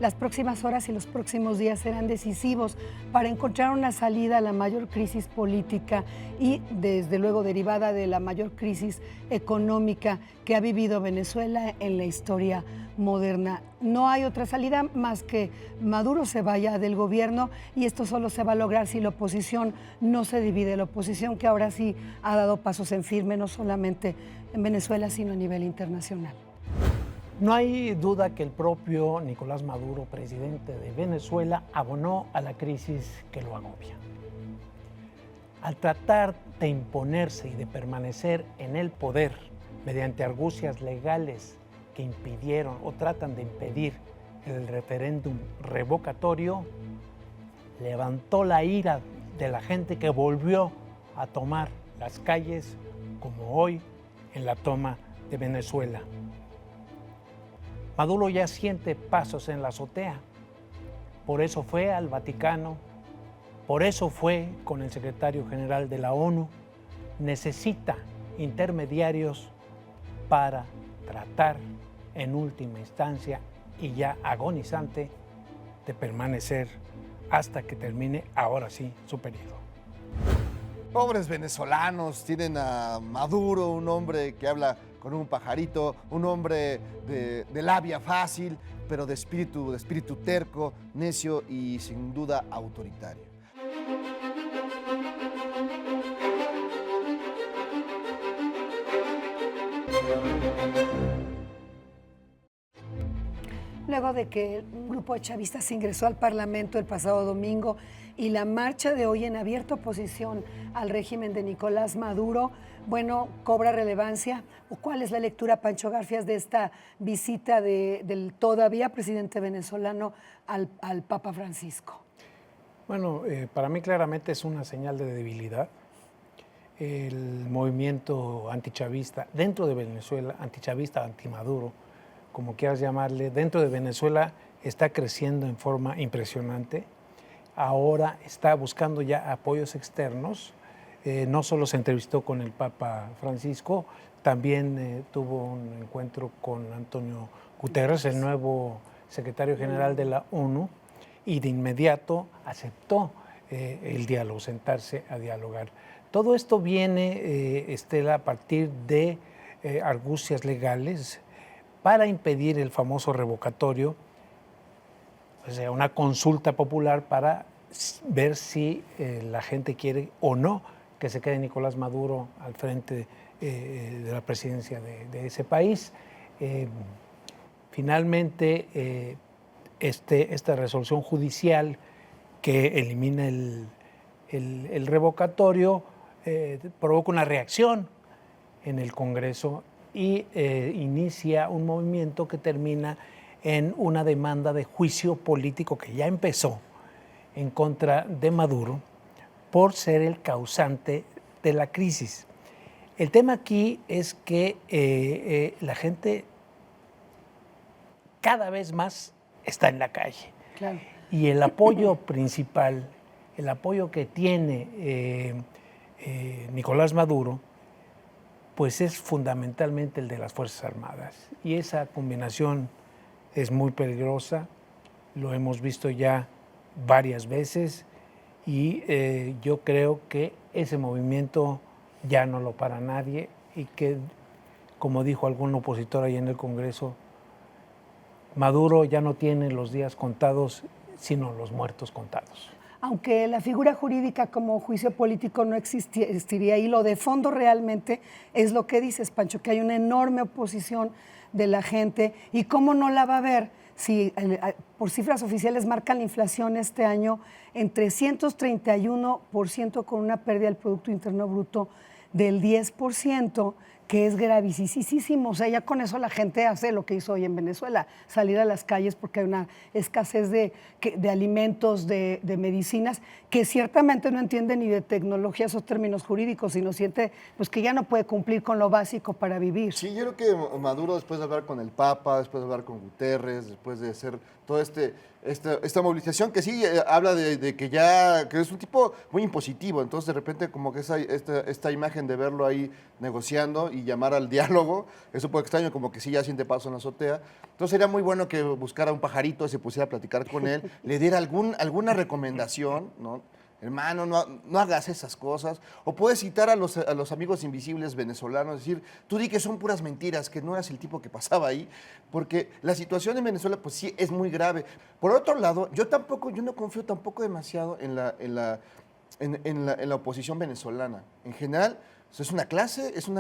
Las próximas horas y los próximos días serán decisivos para encontrar una salida a la mayor crisis política y, desde luego, derivada de la mayor crisis económica que ha vivido Venezuela en la historia moderna. No hay otra salida más que Maduro se vaya del gobierno, y esto solo se va a lograr si la oposición no se divide. La oposición que ahora sí ha dado pasos en firme, no solamente en Venezuela, sino a nivel internacional. No hay duda que el propio Nicolás Maduro, presidente de Venezuela, abonó a la crisis que lo agobia. Al tratar de imponerse y de permanecer en el poder mediante argucias legales que impidieron o tratan de impedir el referéndum revocatorio, levantó la ira de la gente que volvió a tomar las calles, como hoy en la toma de Venezuela. Maduro ya siente pasos en la azotea, por eso fue al Vaticano, por eso fue con el secretario general de la ONU. Necesita intermediarios para tratar en última instancia y ya agonizante de permanecer hasta que termine ahora sí su periodo. Pobres venezolanos, tienen a Maduro, un hombre que habla con un pajarito, un hombre de labia fácil, pero de espíritu terco, necio y sin duda autoritario. Luego de que un grupo de chavistas ingresó al Parlamento el pasado domingo y la marcha de hoy en abierta oposición al régimen de Nicolás Maduro, bueno, cobra relevancia. ¿O cuál es la lectura, Pancho Garfias, de esta visita del todavía presidente venezolano al Papa Francisco? Bueno, para mí claramente es una señal de debilidad. El movimiento antichavista dentro de Venezuela, antichavista, antimaduro, como quieras llamarle, dentro de Venezuela está creciendo en forma impresionante. Ahora está buscando ya apoyos externos. No solo se entrevistó con el Papa Francisco, también tuvo un encuentro con Antonio Guterres, el nuevo secretario general de la ONU, y de inmediato aceptó el diálogo, sentarse a dialogar. Todo esto viene, Estela, a partir de argucias legales para impedir el famoso revocatorio, o sea, una consulta popular para ver si la gente quiere o no que se quede Nicolás Maduro al frente de la presidencia de ese país. Finalmente, esta resolución judicial que elimina el revocatorio provoca una reacción en el Congreso y inicia un movimiento que termina en una demanda de juicio político que ya empezó en contra de Maduro por ser el causante de la crisis. El tema aquí es que la gente cada vez más está en la calle. Claro. Y el apoyo principal, el apoyo que tiene Nicolás Maduro, pues es fundamentalmente el de las Fuerzas Armadas. Y esa combinación es muy peligrosa, lo hemos visto ya varias veces, y yo creo que ese movimiento ya no lo para nadie y que, como dijo algún opositor ahí en el Congreso, Maduro ya no tiene los días contados, sino los muertos contados. Aunque la figura jurídica como juicio político no existiría, y lo de fondo realmente es lo que dices, Pancho, que hay una enorme oposición de la gente. ¿Y cómo no la va a haber si por cifras oficiales marcan la inflación este año en 331%, con una pérdida del Producto Interno Bruto del 10%, que es gravísimo? O sea, ya con eso la gente hace lo que hizo hoy en Venezuela, salir a las calles porque hay una escasez de alimentos, de medicinas, que ciertamente no entiende ni de tecnología esos términos jurídicos, sino siente pues que ya no puede cumplir con lo básico para vivir. Sí, yo creo que Maduro, después de hablar con el Papa, después de hablar con Guterres, después de hacer todo este esta movilización que sí habla de que ya, que es un tipo muy impositivo, entonces de repente como que esta imagen de verlo ahí negociando y llamar al diálogo, es un poco extraño, como que sí ya siente paso en la azotea. Entonces sería muy bueno que buscara un pajarito, se pusiera a platicar con él, le diera alguna recomendación, ¿no? Hermano, no hagas esas cosas. O puedes citar a los amigos invisibles venezolanos, decir, tú di que son puras mentiras, que no eras el tipo que pasaba ahí, porque la situación en Venezuela, pues sí, es muy grave. Por otro lado, yo no confío tampoco demasiado en la oposición venezolana. En general, es una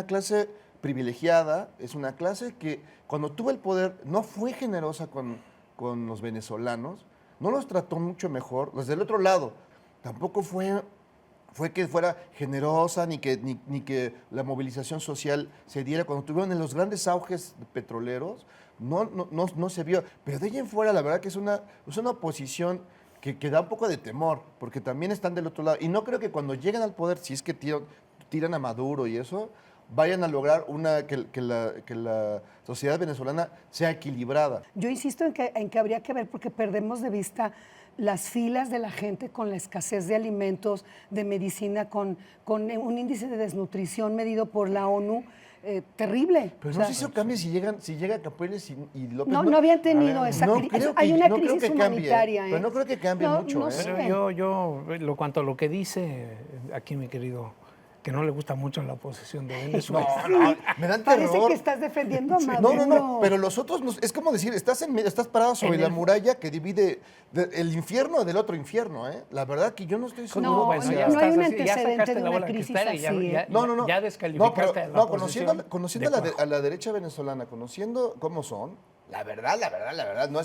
clase privilegiada, es una clase que cuando tuvo el poder no fue generosa con los venezolanos, no los trató mucho mejor. Desde el otro lado, tampoco fue que fuera generosa ni que la movilización social se diera. Cuando tuvieron en los grandes auges petroleros, no se vio. Pero de ahí en fuera, la verdad que es una oposición que da un poco de temor, porque también están del otro lado. Y no creo que cuando lleguen al poder, si es que tiran a Maduro y eso, vayan a lograr que la sociedad venezolana sea equilibrada. Yo insisto en que habría que ver, porque perdemos de vista las filas de la gente con la escasez de alimentos, de medicina, con un índice de desnutrición medido por la ONU terrible. Pero no sé si eso cambia si llega Capriles y López. No habían tenido esa crisis. Hay una crisis humanitaria. Pero no creo que cambie mucho. No sé. Pero yo, cuanto a lo que dice aquí mi querido, que no le gusta mucho la oposición de Venezuela. No, me dan terror. Parece que estás defendiendo a Maduro. No, pero los otros, es como decir, estás parado sobre la muralla que divide el infierno del otro infierno, ¿eh? La verdad que yo no estoy seguro. No, Pues, no ya hay un así, ya antecedente sacaste de la una bola de crisis cristal y así. ya descalificaste a la oposición. Conociendo a la derecha venezolana, conociendo cómo son, la verdad, no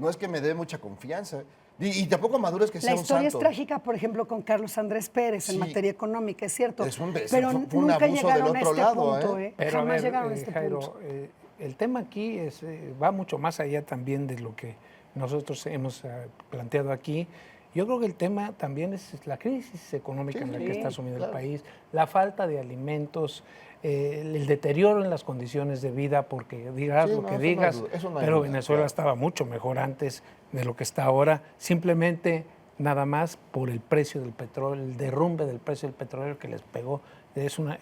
es que me dé mucha confianza. Y tampoco Maduro es que sea un santo. La historia es trágica, por ejemplo, con Carlos Andrés Pérez en Sí. materia económica, es cierto. fue pero un nunca abuso llegaron del a otro este lado, punto. Pero Jamás a ver, llegaron a este Jairo, punto. el tema aquí va mucho más allá también de lo que nosotros hemos planteado aquí. Yo creo que el tema también es la crisis económica en la que está sumido el país, la falta de alimentos, el deterioro en las condiciones de vida, porque digas lo que digas, pero Venezuela estaba mucho mejor antes de lo que está ahora, simplemente nada más por el precio del petróleo, el derrumbe del precio del petróleo que les pegó. Es un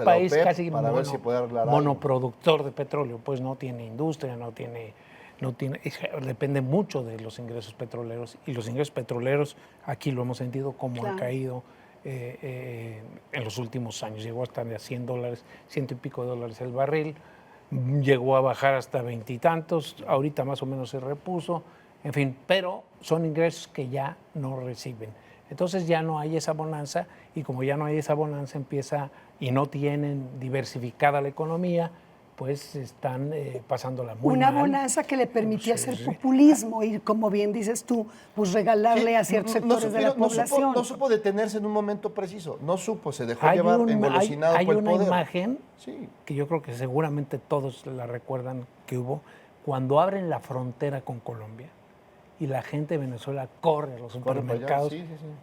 país casi monoproductor de petróleo, pues no tiene industria, depende mucho de los ingresos petroleros, y los ingresos petroleros aquí lo hemos sentido como han caído en los últimos años. Llegó hasta de $100, $100 y pico el barril, llegó a bajar hasta 20 y tantos, ahorita más o menos se repuso, en fin, pero son ingresos que ya no reciben. Entonces ya no hay esa bonanza, y como ya no hay esa bonanza y no tienen diversificada la economía, pues están pasándola muy mal. Una bonanza que le permitía hacer populismo y, como bien dices tú, pues regalarle a ciertos sectores de la población. No supo detenerse en un momento preciso, se dejó llevar engolosinado por el poder. Hay una imagen que yo creo que seguramente todos la recuerdan, que hubo cuando abren la frontera con Colombia y la gente de Venezuela corre a los supermercados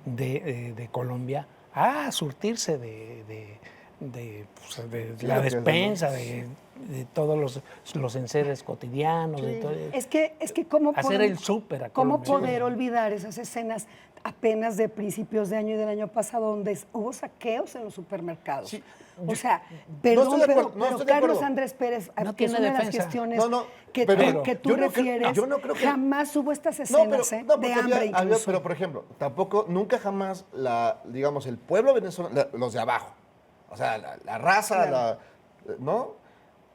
de Colombia a surtirse de la despensa, de todos los enseres cotidianos. Sí. De todo, es que cómo hacer el súper. ¿Cómo poder olvidar esas escenas apenas de principios de año y del año pasado, donde hubo saqueos en los supermercados? Sí. O sea, perdón, pero Carlos Andrés Pérez, no que es tiene una de las defensa. cuestiones que tú refieres, jamás hubo estas escenas de hambre incluso. Pero, por ejemplo, nunca jamás, el pueblo venezolano, los de abajo, o sea, la raza, ¿no?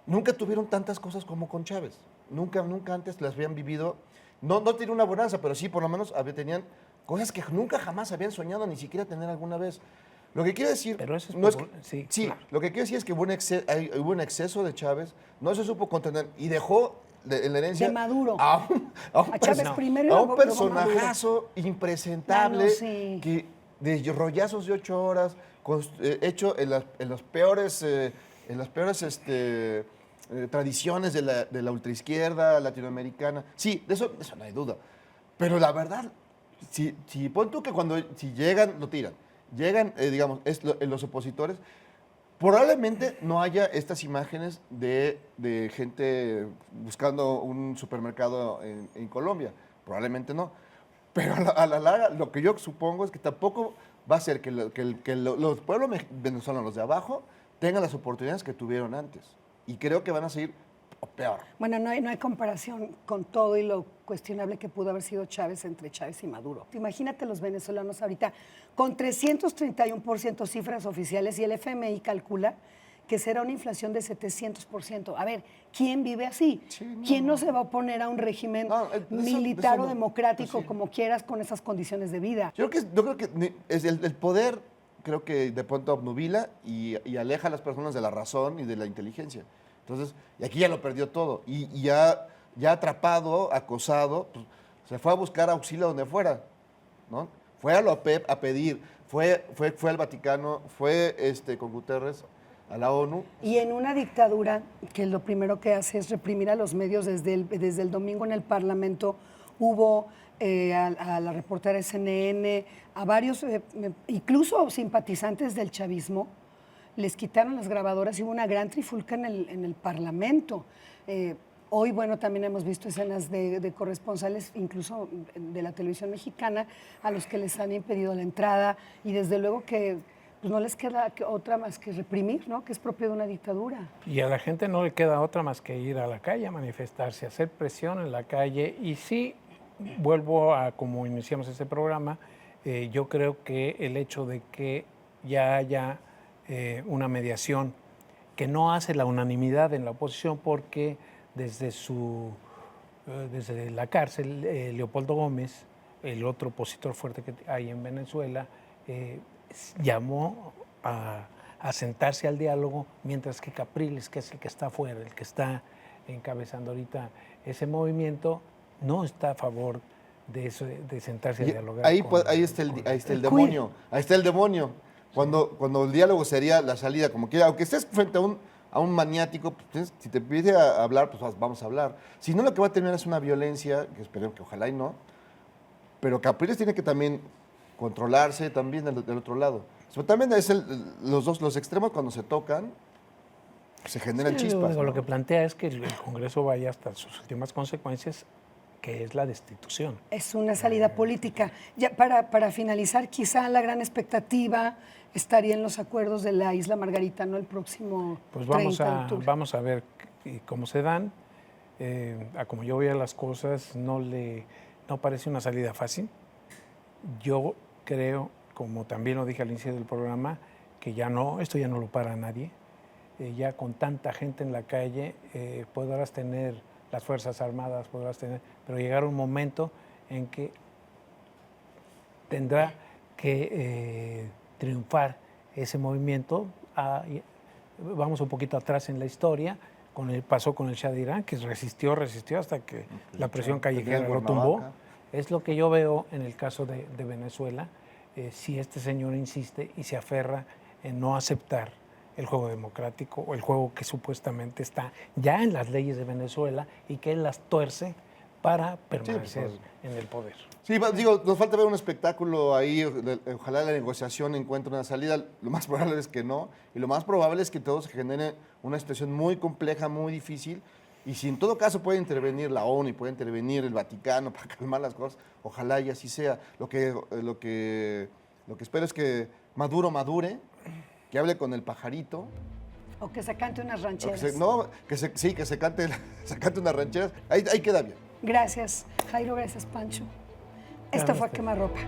Nunca tuvieron tantas cosas como con Chávez. Nunca antes las habían vivido. No tiene una bonanza, pero sí, por lo menos tenían cosas que nunca jamás habían soñado ni siquiera tener alguna vez. Lo que quiero decir, pero eso es no claro. Lo que quiero decir es que hubo un exceso de Chávez, no se supo contener y dejó en la herencia de Maduro a Chávez primero, a un personajazo impresentable de rollazos de 8 horas, hecho en las peores tradiciones de la ultraizquierda latinoamericana. Sí, de eso no hay duda. Pero la verdad, si pon tú que si llegan, lo tiran. Llegan, los opositores, probablemente no haya estas imágenes de gente buscando un supermercado en Colombia. probablemente no. Pero a la larga, lo que yo supongo es que tampoco va a ser que los pueblos venezolanos, los de abajo, tengan las oportunidades que tuvieron antes. Y creo que van a seguir peor. Bueno, no hay comparación con todo y lo cuestionable que pudo haber sido Chávez entre Chávez y Maduro. Imagínate los venezolanos ahorita con 331% cifras oficiales y el FMI calcula que será una inflación de 700%. A ver, ¿quién vive así? Sí, no. ¿Quién no se va a oponer a un régimen militar o democrático, pues sí, como quieras, con esas condiciones de vida? Yo creo que es el poder, creo que de pronto obnubila y aleja a las personas de la razón y de la inteligencia. Entonces, y aquí ya lo perdió todo. Y ya atrapado, acosado, pues, se fue a buscar auxilio donde fuera, ¿no? Fue a la OPEP a pedir, fue al Vaticano, fue con Guterres a la ONU. Y en una dictadura que lo primero que hace es reprimir a los medios, desde el domingo en el Parlamento hubo a la reportera CNN, a varios, incluso simpatizantes del chavismo, les quitaron las grabadoras y hubo una gran trifulca en el Parlamento. Hoy, bueno, también hemos visto escenas de corresponsales, incluso de la televisión mexicana, a los que les han impedido la entrada y desde luego que pues no les queda otra más que reprimir, ¿no? Que es propio de una dictadura. Y a la gente no le queda otra más que ir a la calle a manifestarse, hacer presión en la calle. Y sí, vuelvo a como iniciamos este programa, yo creo que el hecho de que ya haya una mediación que no hace la unanimidad en la oposición, porque desde la cárcel, Leopoldo Gómez, el otro opositor fuerte que hay en Venezuela, llamó a sentarse al diálogo, mientras que Capriles, que es el que está afuera, el que está encabezando ahorita ese movimiento, no está a favor de eso, de sentarse a dialogar. Ahí está el demonio, ahí está el demonio. Cuando el diálogo sería la salida, como quiera, aunque estés frente a un maniático, pues, si te pide a hablar, pues vamos a hablar. Si no, lo que va a terminar es una violencia, que esperemos que ojalá y no, pero Capriles tiene que también controlarse también del otro lado. Pero también es los extremos cuando se tocan, se generan chispas. Lo que plantea es que el Congreso vaya hasta sus últimas consecuencias, que es la destitución. Es una salida política. Ya para finalizar, quizá la gran expectativa estaría en los acuerdos de la Isla Margarita, ¿no? El próximo pues 30 de octubre. Vamos a ver cómo se dan. A como yo veo las cosas, no parece una salida fácil. Yo creo, como también lo dije al inicio del programa, que esto ya no lo para nadie. Ya con tanta gente en la calle, podrás tener las Fuerzas Armadas, pero llegará un momento en que tendrá que triunfar ese movimiento. Vamos un poquito atrás en la historia, pasó con el Shah de Irán, que resistió hasta que la presión callejera lo tumbó. Es lo que yo veo en el caso de Venezuela, si este señor insiste y se aferra en no aceptar el juego democrático o el juego que supuestamente está ya en las leyes de Venezuela y que él las tuerce para permanecer en el poder. Sí, digo, nos falta ver un espectáculo ahí, ojalá la negociación encuentre una salida, lo más probable es que no, y lo más probable es que todo se genere una situación muy compleja, muy difícil, y si en todo caso puede intervenir la ONU y puede intervenir el Vaticano para calmar las cosas, ojalá y así sea. Lo que espero es que Maduro madure, que hable con el pajarito. O que se cante unas rancheras. Que se cante unas rancheras. Ahí queda bien. Gracias, Jairo. Gracias, Pancho. Esto fue Quemarropa.